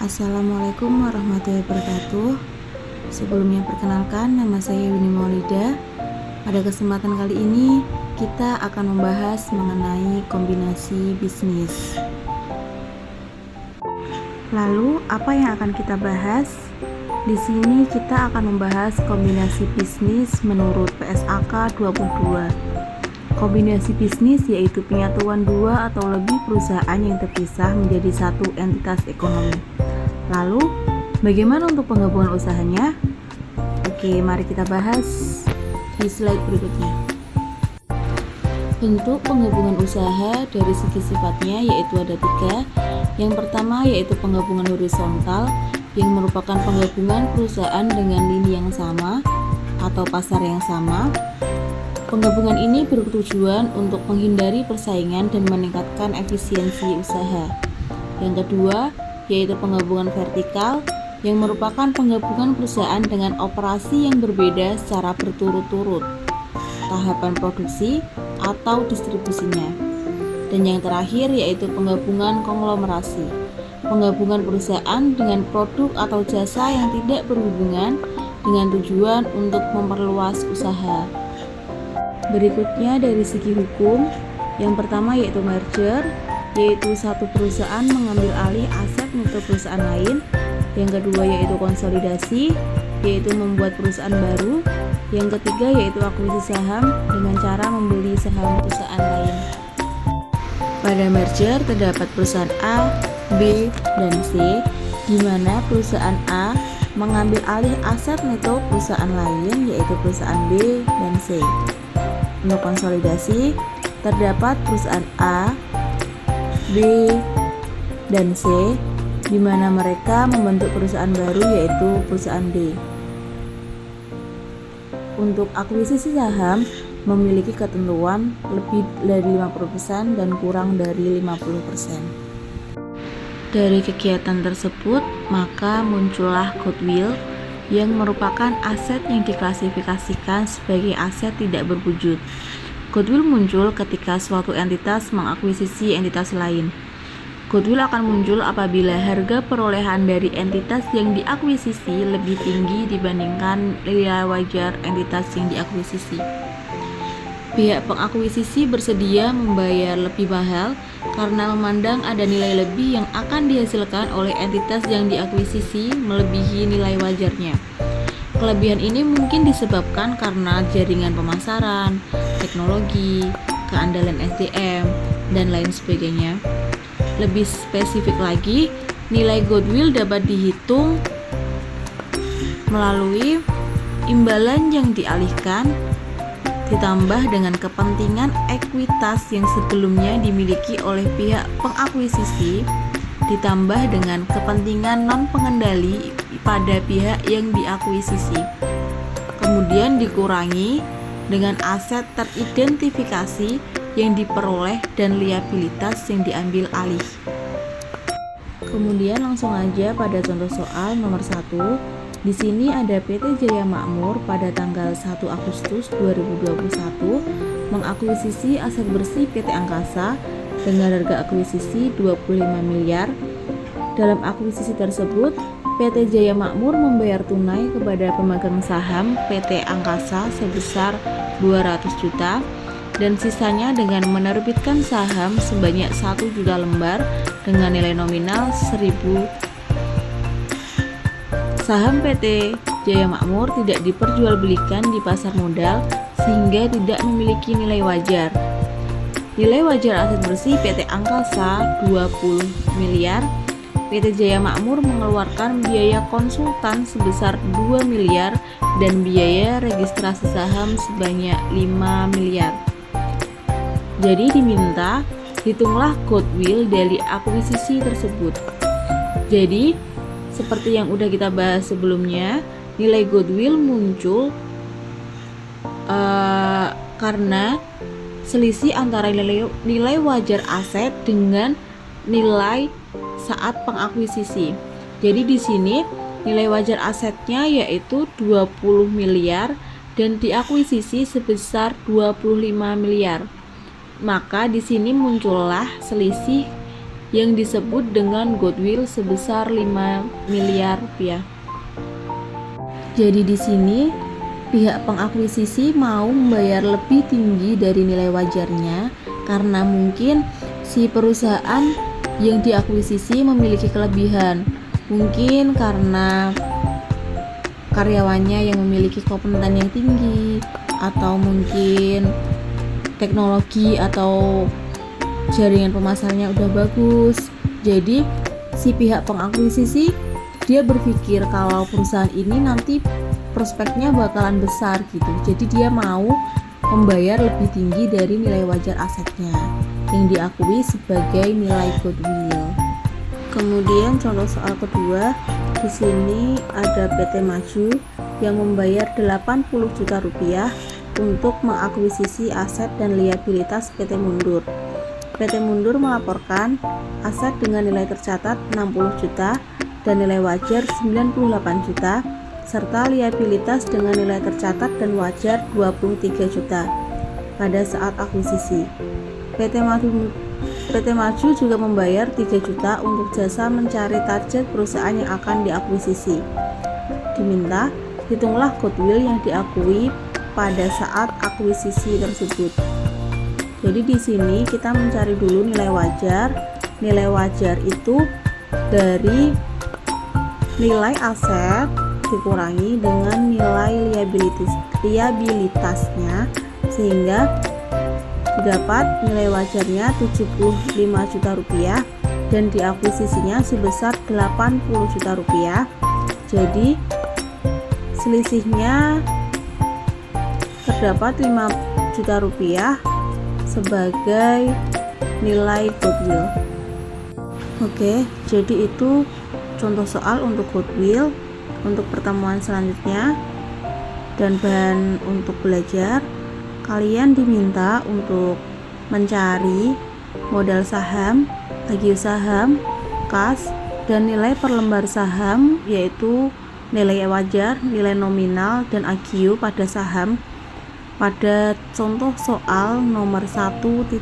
Assalamualaikum warahmatullahi wabarakatuh. Sebelumnya perkenalkan, nama saya Winnie Maulida. Pada kesempatan kali ini kita akan membahas mengenai kombinasi bisnis. Lalu apa yang akan kita bahas? Di sini kita akan membahas kombinasi bisnis menurut PSAK 22. Kombinasi bisnis yaitu penyatuan dua atau lebih perusahaan yang terpisah menjadi satu entitas ekonomi. Lalu, bagaimana untuk penggabungan usahanya? Oke, mari kita bahas di slide berikutnya. Bentuk penggabungan usaha dari segi sifatnya yaitu ada tiga. Yang pertama yaitu penggabungan horizontal yang merupakan penggabungan perusahaan dengan lini yang sama atau pasar yang sama. Penggabungan ini bertujuan untuk menghindari persaingan dan meningkatkan efisiensi usaha. Yang kedua yaitu penggabungan vertikal yang merupakan penggabungan perusahaan dengan operasi yang berbeda secara berturut-turut, tahapan produksi atau distribusinya. Dan yang terakhir yaitu penggabungan konglomerasi, penggabungan perusahaan dengan produk atau jasa yang tidak berhubungan dengan tujuan untuk memperluas usaha. Berikutnya dari segi hukum, yang pertama yaitu merger, yaitu satu perusahaan mengambil alih aset milik perusahaan lain. Yang kedua yaitu konsolidasi, yaitu membuat perusahaan baru. Yang ketiga yaitu akuisisi saham dengan cara membeli saham perusahaan lain. Pada merger terdapat perusahaan A, B, dan C, di mana perusahaan A mengambil alih aset milik perusahaan lain yaitu perusahaan B dan C. Untuk konsolidasi terdapat perusahaan A, B, dan C, di mana mereka membentuk perusahaan baru yaitu perusahaan D. Untuk akuisisi saham memiliki ketentuan lebih dari 50% dan kurang dari 50%. Dari kegiatan tersebut, maka muncullah goodwill yang merupakan aset yang diklasifikasikan sebagai aset tidak berwujud. Goodwill muncul ketika suatu entitas mengakuisisi entitas lain. Goodwill akan muncul apabila harga perolehan dari entitas yang diakuisisi lebih tinggi dibandingkan nilai wajar entitas yang diakuisisi. Pihak pengakuisisi bersedia membayar lebih mahal karena memandang ada nilai lebih yang akan dihasilkan oleh entitas yang diakuisisi melebihi nilai wajarnya. Kelebihan ini mungkin disebabkan karena jaringan pemasaran, teknologi, keandalan SDM, dan lain sebagainya. Lebih spesifik lagi, nilai goodwill dapat dihitung melalui imbalan yang dialihkan ditambah dengan kepentingan ekuitas yang sebelumnya dimiliki oleh pihak pengakuisisi ditambah dengan kepentingan non-pengendali pada pihak yang diakuisisi, kemudian dikurangi dengan aset teridentifikasi yang diperoleh dan liabilitas yang diambil alih. Kemudian langsung aja pada contoh soal nomor 1. Di sini ada PT Jaya Makmur pada tanggal 1 Agustus 2021 mengakuisisi aset bersih PT Angkasa dengan harga akuisisi 25 miliar. Dalam akuisisi tersebut, PT Jaya Makmur membayar tunai kepada pemegang saham PT Angkasa sebesar 200 juta dan sisanya dengan menerbitkan saham sebanyak 1 juta lembar dengan nilai nominal 1.000. Saham PT Jaya Makmur tidak diperjualbelikan di pasar modal sehingga tidak memiliki nilai wajar. Nilai wajar aset bersih PT Angkasa 20 miliar. PT Jaya Makmur mengeluarkan biaya konsultan sebesar 2 miliar dan biaya registrasi saham sebanyak 5 miliar. Jadi diminta hitunglah goodwill dari akuisisi tersebut. Jadi seperti yang udah kita bahas sebelumnya, nilai goodwill muncul karena selisih antara nilai wajar aset dengan nilai saat pengakuisisi. Jadi di sini nilai wajar asetnya yaitu 20 miliar dan diakuisisi sebesar 25 miliar. Maka di sini muncullah selisih yang disebut dengan goodwill sebesar 5 miliar rupiah. Jadi di sini pihak pengakuisisi mau membayar lebih tinggi dari nilai wajarnya karena mungkin si perusahaan yang diakuisisi memiliki kelebihan. Mungkin karena karyawannya yang memiliki kompeten yang tinggi, atau mungkin teknologi atau jaringan pemasarannya udah bagus. Jadi si pihak pengakuisisi dia berpikir kalau perusahaan ini nanti prospeknya bakalan besar gitu. Jadi dia mau membayar lebih tinggi dari nilai wajar asetnya yang diakui sebagai nilai goodwill. Kemudian contoh soal kedua, di sini ada PT Maju yang membayar 80 juta rupiah untuk mengakuisisi aset dan liabilitas PT Mundur. PT Mundur melaporkan aset dengan nilai tercatat 60 juta dan nilai wajar 98 juta serta liabilitas dengan nilai tercatat dan wajar 23 juta pada saat akuisisi. PT Maju juga membayar 3 juta untuk jasa mencari target perusahaan yang akan diakuisisi. Diminta, hitunglah goodwill yang diakui pada saat akuisisi tersebut. Jadi di sini kita mencari dulu nilai wajar. Nilai wajar itu dari nilai aset dikurangi dengan nilai liabilitasnya sehingga didapat nilai wajarnya 75 juta rupiah dan diakuisisinya sebesar 80 juta rupiah. Jadi selisihnya terdapat 5 juta rupiah sebagai nilai goodwill. Oke, jadi itu contoh soal untuk goodwill. Untuk pertemuan selanjutnya dan bahan untuk belajar, kalian diminta untuk mencari modal saham, agio saham, kas, dan nilai per lembar saham, yaitu nilai wajar, nilai nominal, dan agio pada saham pada contoh soal nomor 1.1.